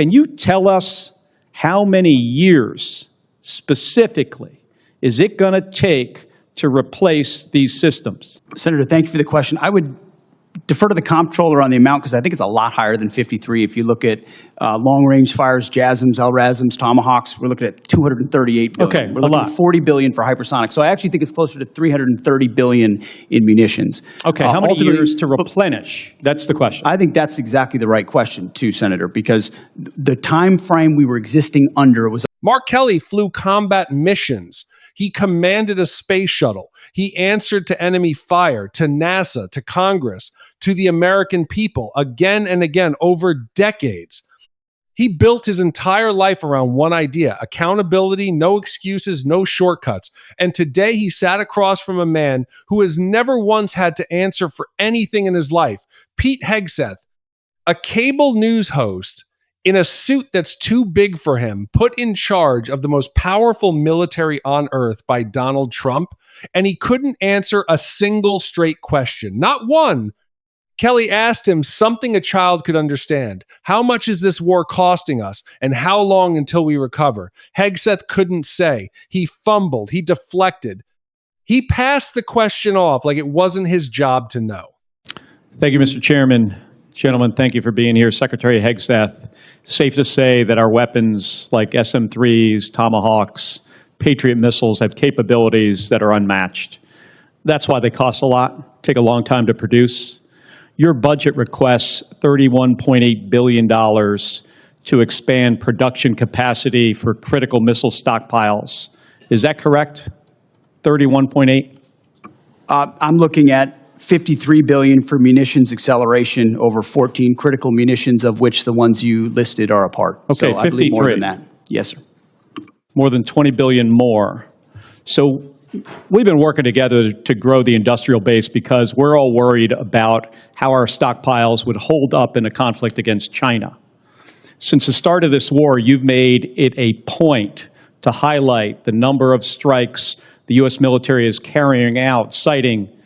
Can you tell us how many years specifically is it going to take to replace these systems? Senator, thank you for the question. I would defer to the comptroller on the amount because I think it's a lot higher than 53. If you look at long-range fires, JASSMs, LRASMs, Tomahawks, we're looking at $238 billion. Okay, we're looking at $40 billion for hypersonic. So I actually think it's closer to $330 billion in munitions. Okay, how many years to replenish? That's the question. I think that's exactly the right question, too, Senator, because the time frame we were existing under was... Mark Kelly flew combat missions. He commanded a space shuttle. He answered to enemy fire, to NASA, to Congress, to the American people again and again over decades. He built his entire life around one idea: accountability, no excuses, no shortcuts. And today he sat across from a man who has never once had to answer for anything in his life. Pete Hegseth, a cable news host in a suit that's too big for him, put in charge of the most powerful military on earth by Donald Trump, and he couldn't answer a single straight question. Not one. Kelly asked him something a child could understand. How much is this war costing us, and how long until we recover? Hegseth couldn't say. He fumbled. He deflected. He passed the question off like it wasn't his job to know. Thank you, Mr. Chairman. Gentlemen, thank you for being here. Secretary Hegseth, safe to say that our weapons like SM-3s, Tomahawks, Patriot missiles have capabilities that are unmatched. That's why they cost a lot, take a long time to produce. Your budget requests $31.8 billion to expand production capacity for critical missile stockpiles. Is that correct? 31.8? I'm looking at $53 billion for munitions acceleration over 14 critical munitions, of which the ones you listed are a part. Okay, so I believe more than that. Yes, sir. More than 20 billion more. So we've been working together to grow the industrial base because we're all worried about how our stockpiles would hold up in a conflict against China. Since the start of this war, you've made it a point to highlight the number of strikes the U.S. military is carrying out, citing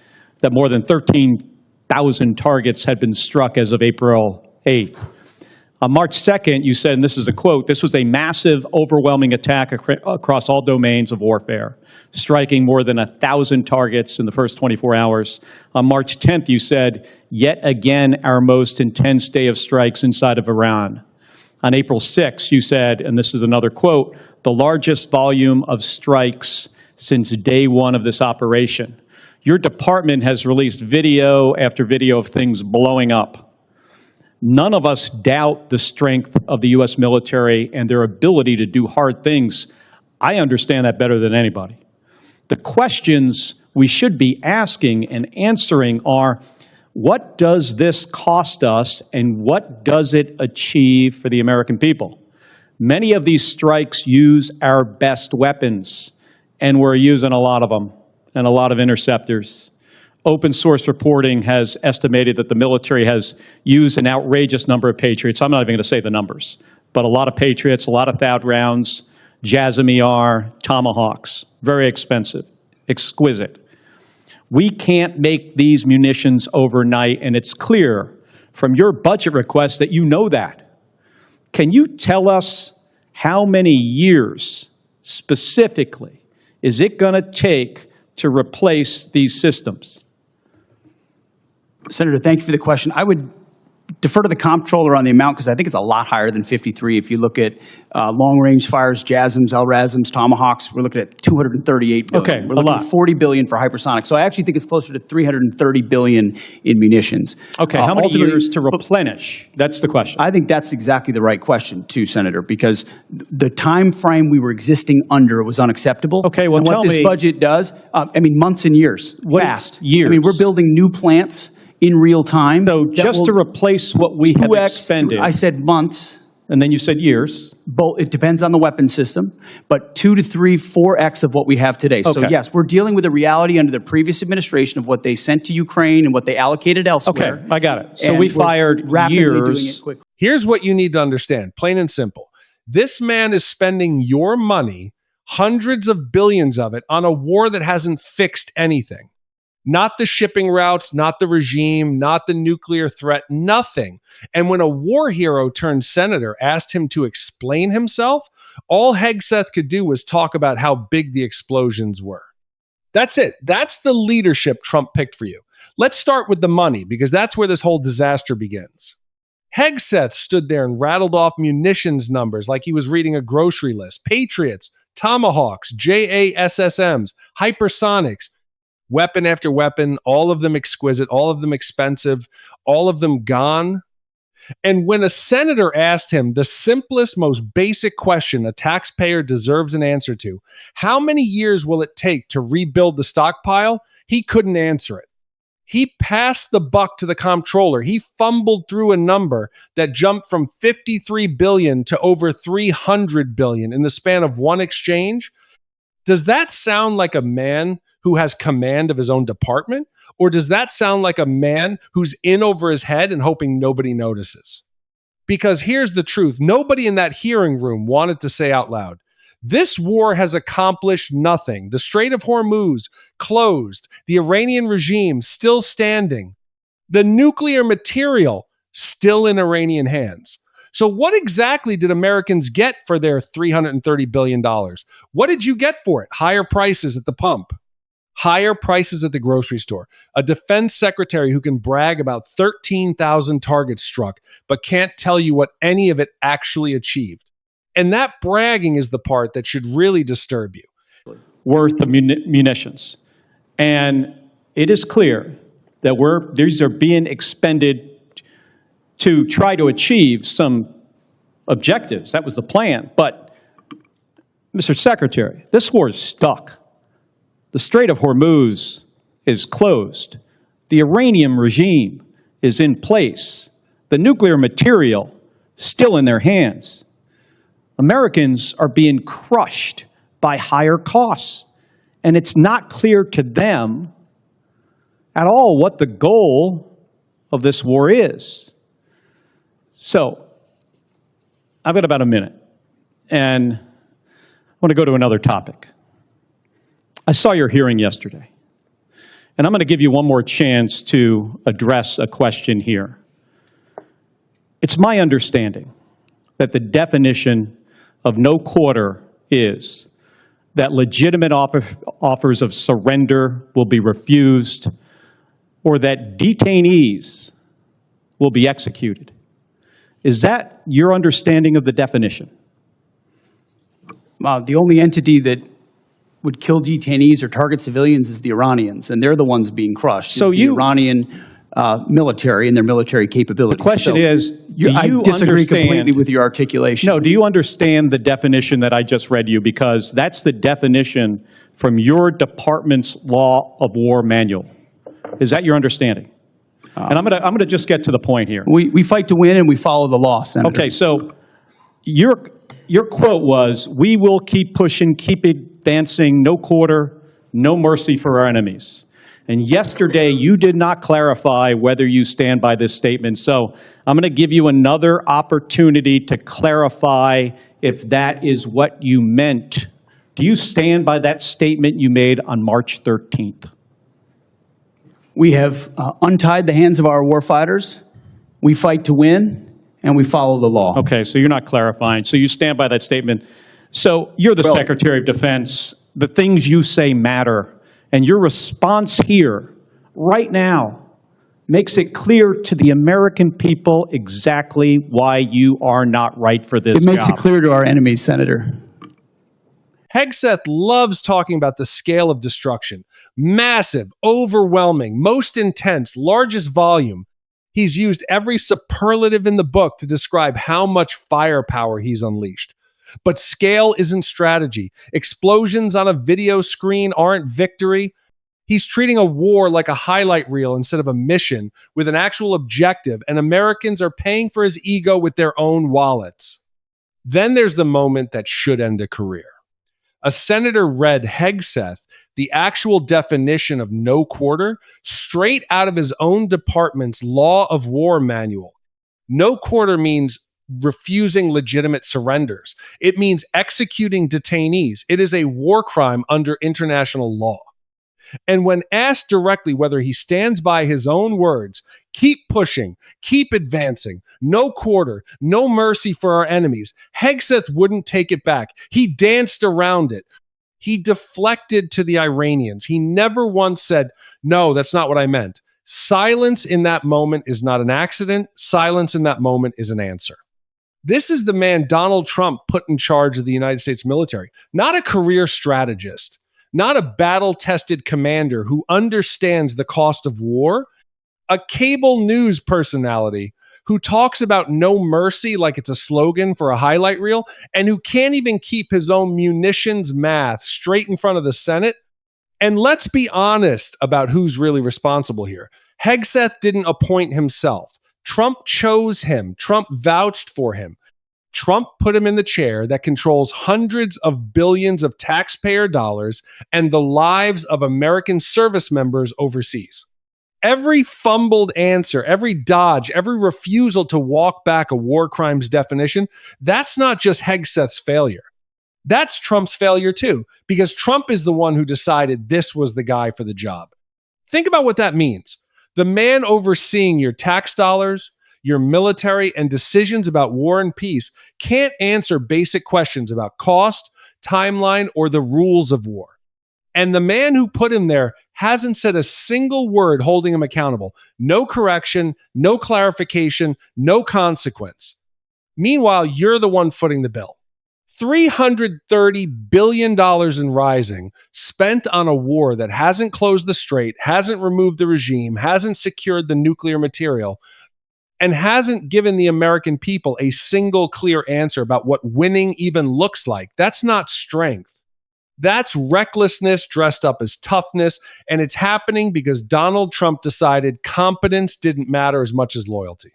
that more than 13,000 targets had been struck as of April 8th. On March 2nd, you said, and this is a quote, "This was a massive, overwhelming attack across all domains of warfare, striking more than 1,000 targets in the first 24 hours. On March 10th, you said, "Yet again, our most intense day of strikes inside of Iran." On April 6th, you said, and this is another quote, "The largest volume of strikes since day one of this operation." Your department has released video after video of things blowing up. None of us doubt the strength of the U.S. military and their ability to do hard things. I understand that better than anybody. The questions we should be asking and answering are, what does this cost us and what does it achieve for the American people? Many of these strikes use our best weapons, and we're using a lot of them, and a lot of interceptors. Open source reporting has estimated that the military has used an outrageous number of Patriots. I'm not even going to say the numbers, but a lot of Patriots, a lot of THAAD rounds, JASSM-ER, Tomahawks, very expensive, exquisite. We can't make these munitions overnight, and it's clear from your budget request that you know that. Can you tell us how many years specifically is it going to take to replace these systems? Senator, thank you for the question. I would defer to the comptroller on the amount because I think it's a lot higher than 53. If you look at long-range fires, JASSMs, LRASMs, Tomahawks, we're looking at $238 billion. Okay, we're looking at $40 billion for hypersonic. So I actually think it's closer to $330 billion in munitions. Okay, how many years to replenish? That's the question. I think that's exactly the right question, too, Senator, because the time frame we were existing under was unacceptable. Okay, well, and tell what this me, budget does, months and years, fast. Years. We're building new plants in real time. So just to replace what we have expended. I said months. And then you said years. It depends on the weapon system, but 2 to 3, 4x of what we have today. Okay. So yes, we're dealing with a reality under the previous administration of what they sent to Ukraine and what they allocated elsewhere. Okay, I got it. So we fired years. Here's what you need to understand, plain and simple. This man is spending your money, hundreds of billions of it, on a war that hasn't fixed anything. Not the shipping routes, not the regime, not the nuclear threat, nothing. And when a war hero turned senator asked him to explain himself, all Hegseth could do was talk about how big the explosions were. That's it. That's the leadership Trump picked for you. Let's start with the money, because that's where this whole disaster begins. Hegseth stood there and rattled off munitions numbers like he was reading a grocery list. Patriots, Tomahawks, JASSMs, hypersonics, weapon after weapon, all of them exquisite, all of them expensive, all of them gone. And when a senator asked him the simplest, most basic question a taxpayer deserves an answer to, how many years will it take to rebuild the stockpile? He couldn't answer it. He passed the buck to the comptroller. He fumbled through a number that jumped from 53 billion to over 300 billion in the span of one exchange. Does that sound like a man who has command of his own department? Or does that sound like a man who's in over his head and hoping nobody notices? Because here's the truth. Nobody in that hearing room wanted to say out loud, this war has accomplished nothing. The Strait of Hormuz closed. The Iranian regime still standing. The nuclear material still in Iranian hands. So what exactly did Americans get for their $330 billion? What did you get for it? Higher prices at the pump. Higher prices at the grocery store. A defense secretary who can brag about 13,000 targets struck, but can't tell you what any of it actually achieved. And that bragging is the part that should really disturb you. Worth of munitions. And it is clear that these are being expended to try to achieve some objectives. That was the plan. But, Mr. Secretary, this war is stuck. The Strait of Hormuz is closed. The Iranian regime is in place. The nuclear material still in their hands. Americans are being crushed by higher costs, and it's not clear to them at all what the goal of this war is. So, I've got about a minute, and I want to go to another topic. I saw your hearing yesterday, and I'm going to give you one more chance to address a question here. It's my understanding that the definition of no quarter is that legitimate offers of surrender will be refused or that detainees will be executed. Is that your understanding of the definition? The only entity that would kill detainees or target civilians is the Iranians, and they're the ones being crushed. So it's the Iranian military and their military capabilities. The question is, I disagree completely with your articulation. No, do you understand the definition that I just read you? Because that's the definition from your department's Law of War manual. Is that your understanding? And I'm gonna just get to the point here. We fight to win and we follow the law, Senator. Okay, so your quote was, "We will keep pushing, keep advancing, no quarter, no mercy for our enemies." And yesterday, you did not clarify whether you stand by this statement. So I'm going to give you another opportunity to clarify if that is what you meant. Do you stand by that statement you made on March 13th? We have untied the hands of our warfighters. We fight to win, and we follow the law. Okay, so you're not clarifying. So you stand by that statement. So you're the Secretary of Defense. The things you say matter. And your response here, right now, makes it clear to the American people exactly why you are not right for this job. It makes it clear to our enemies, Senator. Hegseth loves talking about the scale of destruction. Massive, overwhelming, most intense, largest volume. He's used every superlative in the book to describe how much firepower he's unleashed. But scale isn't strategy. Explosions on a video screen aren't victory. He's treating a war like a highlight reel instead of a mission with an actual objective, and Americans are paying for his ego with their own wallets. Then there's the moment that should end a career. A senator read Hegseth, the actual definition of no quarter, straight out of his own department's Law of War manual. No quarter means refusing legitimate surrenders. It means executing detainees. It is a war crime under international law. And when asked directly whether he stands by his own words, keep pushing, keep advancing, no quarter, no mercy for our enemies, Hegseth wouldn't take it back. He danced around it. He deflected to the Iranians. He never once said, no, that's not what I meant. Silence in that moment is not an accident. Silence in that moment is an answer. This is the man Donald Trump put in charge of the United States military, not a career strategist, not a battle-tested commander who understands the cost of war, a cable news personality who talks about no mercy like it's a slogan for a highlight reel, and who can't even keep his own munitions math straight in front of the Senate. And let's be honest about who's really responsible here. Hegseth didn't appoint himself. Trump chose him. Trump vouched for him. Trump put him in the chair that controls hundreds of billions of taxpayer dollars and the lives of American service members overseas. Every fumbled answer, every dodge, every refusal to walk back a war crimes definition, that's not just Hegseth's failure. That's Trump's failure too, because Trump is the one who decided this was the guy for the job. Think about what that means. The man overseeing your tax dollars, your military, and decisions about war and peace can't answer basic questions about cost, timeline, or the rules of war. And the man who put him there hasn't said a single word holding him accountable. No correction, no clarification, no consequence. Meanwhile, you're the one footing the bill. $330 billion in rising spent on a war that hasn't closed the strait, hasn't removed the regime, hasn't secured the nuclear material, and hasn't given the American people a single clear answer about what winning even looks like. That's not strength. That's recklessness dressed up as toughness, and it's happening because Donald Trump decided competence didn't matter as much as loyalty.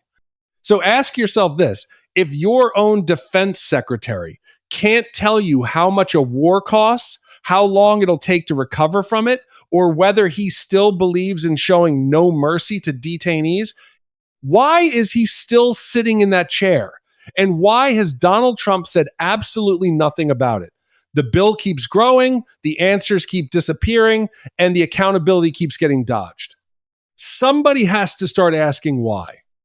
So ask yourself this: if your own defense secretary can't tell you how much a war costs, how long it'll take to recover from it, or whether he still believes in showing no mercy to detainees, why is he still sitting in that chair? And why has Donald Trump said absolutely nothing about it? The bill keeps growing, the answers keep disappearing, and the accountability keeps getting dodged. Somebody has to start asking why.